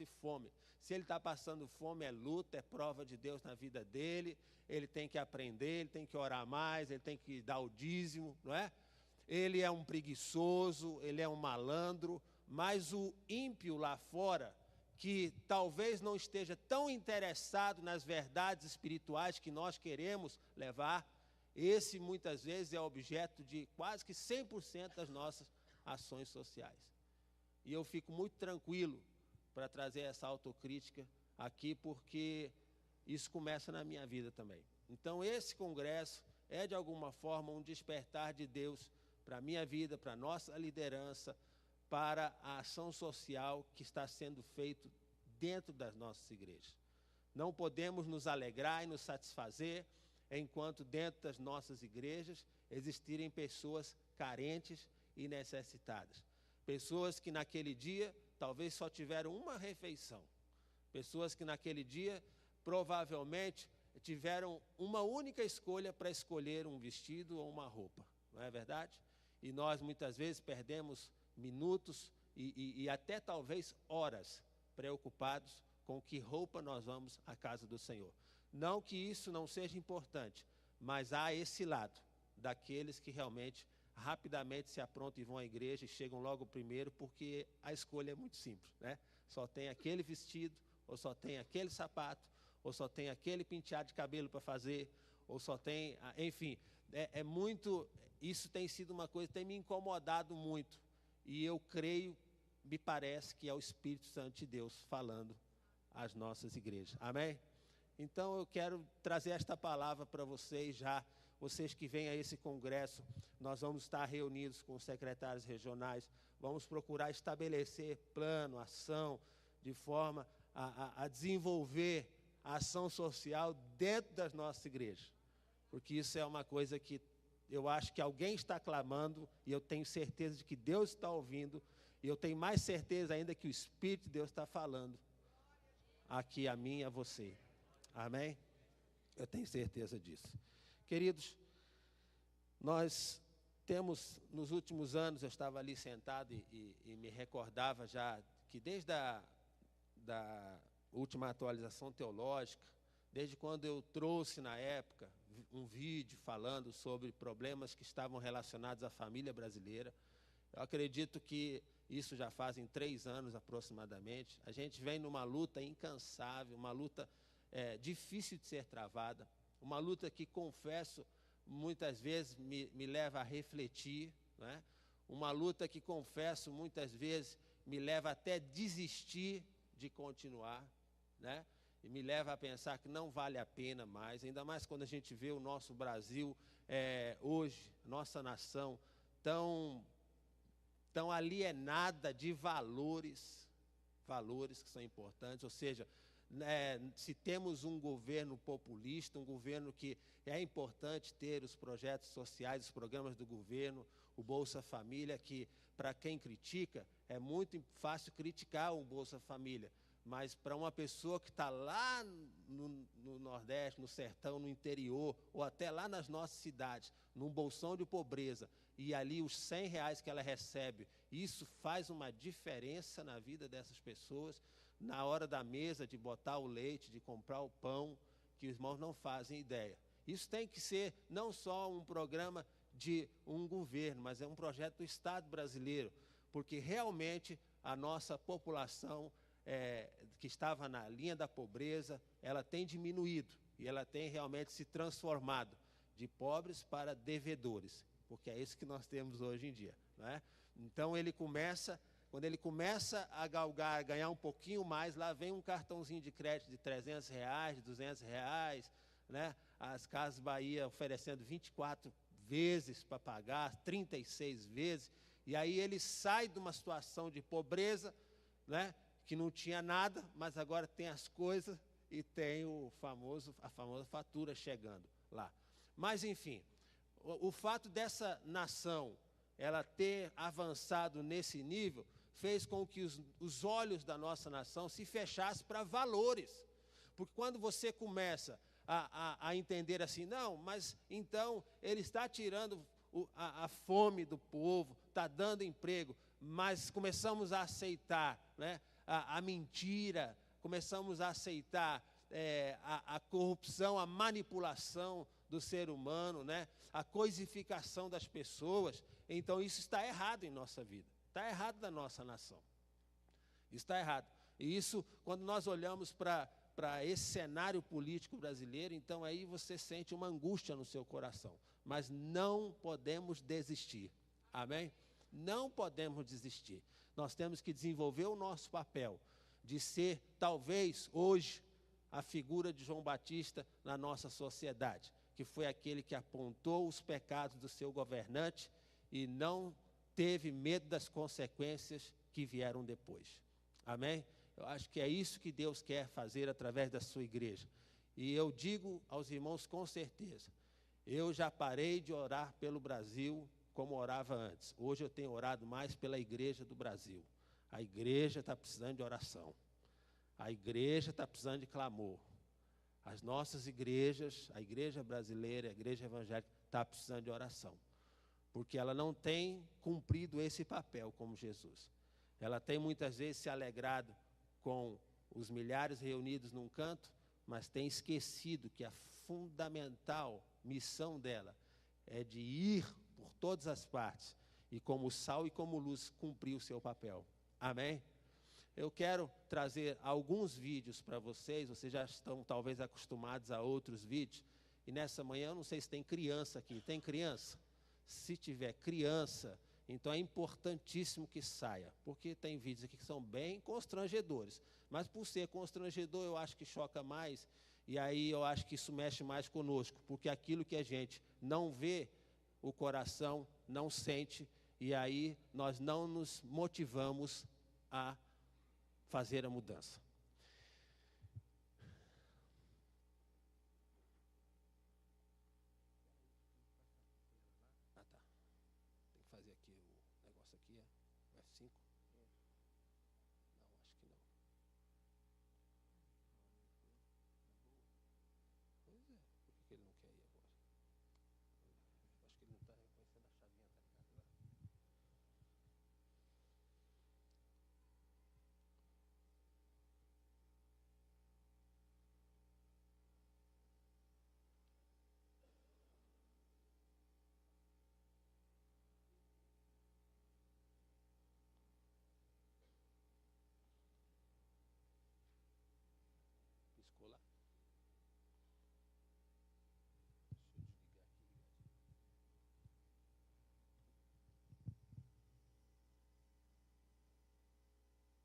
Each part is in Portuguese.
fome. Se ele está passando fome, é luta, é prova de Deus na vida dele, ele tem que aprender, ele tem que orar mais, ele tem que dar o dízimo, não é? Ele é um preguiçoso, ele é um malandro, mas o ímpio lá fora, que talvez não esteja tão interessado nas verdades espirituais que nós queremos levar, esse muitas vezes é objeto de quase que 100% das nossas ações sociais. E eu fico muito tranquilo para trazer essa autocrítica aqui, porque isso começa na minha vida também. Então, esse congresso é, de alguma forma, um despertar de Deus para a minha vida, para a nossa liderança, para a ação social que está sendo feita dentro das nossas igrejas. Não podemos nos alegrar e nos satisfazer enquanto dentro das nossas igrejas existirem pessoas carentes e necessitadas. Pessoas que naquele dia talvez só tiveram uma refeição. Pessoas que naquele dia provavelmente tiveram uma única escolha para escolher um vestido ou uma roupa. Não é verdade? E nós muitas vezes perdemos minutos e até talvez horas preocupados com que roupa nós vamos à casa do Senhor. Não que isso não seja importante, mas há esse lado daqueles que realmente rapidamente se aprontam e vão à igreja e chegam logo primeiro, porque a escolha é muito simples, né? Só tem aquele vestido, ou só tem aquele sapato, ou só tem aquele penteado de cabelo para fazer, ou só tem, enfim, isso tem sido uma coisa que tem me incomodado muito, e eu creio, me parece que é o Espírito Santo de Deus falando às nossas igrejas, amém? Então eu quero trazer esta palavra para vocês já. Vocês que vêm a esse congresso, nós vamos estar reunidos com os secretários regionais, vamos procurar estabelecer plano, ação, de forma a desenvolver a ação social dentro das nossas igrejas. Porque isso é uma coisa que eu acho que alguém está clamando, e eu tenho certeza de que Deus está ouvindo, e eu tenho mais certeza ainda que o Espírito de Deus está falando aqui a mim e a você. Amém? Eu tenho certeza disso. Queridos, nós temos, nos últimos anos, eu estava ali sentado e me recordava já que desde da última atualização teológica, desde quando eu trouxe na época um vídeo falando sobre problemas que estavam relacionados à família brasileira, eu acredito que isso já fazem 3 anos aproximadamente, a gente vem numa luta incansável, uma luta difícil de ser travada, uma luta que, confesso, muitas vezes me leva a refletir, né? Uma luta que, confesso, muitas vezes me leva até desistir de continuar, né? E me leva a pensar que não vale a pena mais, ainda mais quando a gente vê o nosso Brasil hoje, nossa nação, tão alienada de valores que são importantes, ou seja, se temos um governo populista, um governo que é importante ter os projetos sociais, os programas do governo, o Bolsa Família, que para quem critica, é muito fácil criticar o Bolsa Família, mas para uma pessoa que está lá no Nordeste, no sertão, no interior, ou até lá nas nossas cidades, num bolsão de pobreza, e ali os R$100 que ela recebe, isso faz uma diferença na vida dessas pessoas, na hora da mesa, de botar o leite, de comprar o pão, que os irmãos não fazem ideia. Isso tem que ser não só um programa de um governo, mas é um projeto do Estado brasileiro, porque realmente a nossa população que estava na linha da pobreza, ela tem diminuído, e ela tem realmente se transformado de pobres para devedores, porque é isso que nós temos hoje em dia, não é? Então quando ele começa a galgar, a ganhar um pouquinho mais, lá vem um cartãozinho de crédito de R$300, de R$200, né? As Casas Bahia oferecendo 24 vezes para pagar, 36 vezes, e aí ele sai de uma situação de pobreza, né? Que não tinha nada, mas agora tem as coisas e tem a famosa fatura chegando lá. Mas, enfim, o fato dessa nação ela ter avançado nesse nível fez com que os olhos da nossa nação se fechassem para valores. Porque quando você começa a entender assim, não, mas então ele está tirando a fome do povo, está dando emprego, mas começamos a aceitar, né, a mentira, começamos a aceitar a corrupção, a manipulação do ser humano, né? A coisificação das pessoas, então isso está errado em nossa vida, está errado na nossa nação, está errado. E isso, quando nós olhamos para esse cenário político brasileiro, então aí você sente uma angústia no seu coração, mas não podemos desistir, amém? Não podemos desistir, nós temos que desenvolver o nosso papel, de ser, talvez, hoje, a figura de João Batista na nossa sociedade, que foi aquele que apontou os pecados do seu governante e não teve medo das consequências que vieram depois. Amém? Eu acho que é isso que Deus quer fazer através da sua igreja. E eu digo aos irmãos com certeza, eu já parei de orar pelo Brasil como orava antes. Hoje eu tenho orado mais pela igreja do Brasil. A igreja está precisando de oração. A igreja está precisando de clamor. As nossas igrejas, a igreja brasileira, a igreja evangélica, está precisando de oração. Porque ela não tem cumprido esse papel como Jesus. Ela tem muitas vezes se alegrado com os milhares reunidos num canto, mas tem esquecido que a fundamental missão dela é de ir por todas as partes e como sal e como luz cumprir o seu papel. Amém? Eu quero trazer alguns vídeos para vocês já estão talvez acostumados a outros vídeos, e nessa manhã eu não sei se tem criança aqui, tem criança? Se tiver criança, então é importantíssimo que saia, porque tem vídeos aqui que são bem constrangedores, mas por ser constrangedor eu acho que choca mais, e aí eu acho que isso mexe mais conosco, porque aquilo que a gente não vê, o coração não sente, e aí nós não nos motivamos a fazer a mudança. Ah, tá. Tem que fazer aqui o negócio aqui, o F5. Não, acho que não. Pois é, por que ele não quer ir agora? Acho que ele não está reconhecendo a chavinha, tá ligado? Piscou lá. Deixa eu desligar aqui, fazer assim?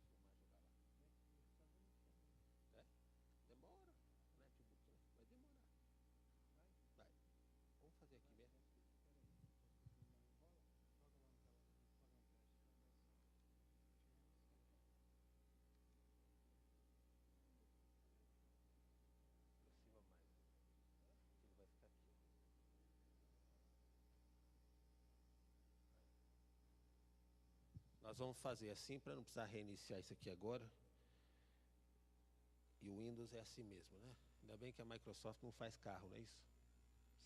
Tá, o áudio está certinho, tá. Ele vai filmar aqui. Ele vai filmar e jogar lá. É? Demora. Netbook, né? Vai demorar. Vai. Vamos fazer aqui mesmo. Aproxima mais. Que ele vai ficar aqui. Nós vamos fazer assim para não precisar reiniciar isso aqui agora. E o Windows é assim mesmo, né? Ainda bem que a Microsoft não faz carro, não é isso?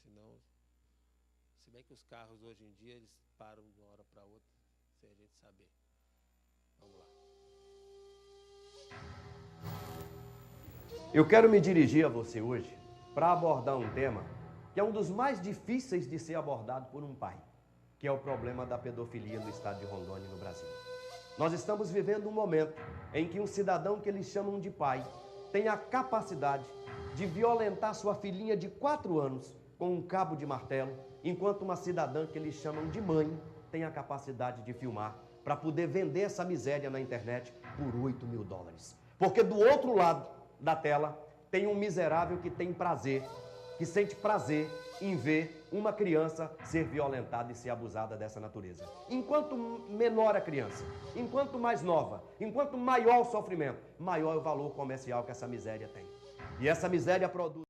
Senão, se bem que os carros hoje em dia, eles param de uma hora para outra, sem a gente saber. Vamos lá. Eu quero me dirigir a você hoje para abordar um tema que é um dos mais difíceis de ser abordado por um pai, que é o problema da pedofilia no estado de Rondônia, no Brasil. Nós estamos vivendo um momento em que um cidadão que eles chamam de pai tem a capacidade de violentar sua filhinha de 4 anos com um cabo de martelo, enquanto uma cidadã que eles chamam de mãe tem a capacidade de filmar para poder vender essa miséria na internet por $8.000. Porque do outro lado da tela tem um miserável que tem prazer, que sente prazer em ver uma criança ser violentada e ser abusada dessa natureza. Enquanto menor a criança, enquanto mais nova, enquanto maior o sofrimento, maior é o valor comercial que essa miséria tem. E essa miséria produz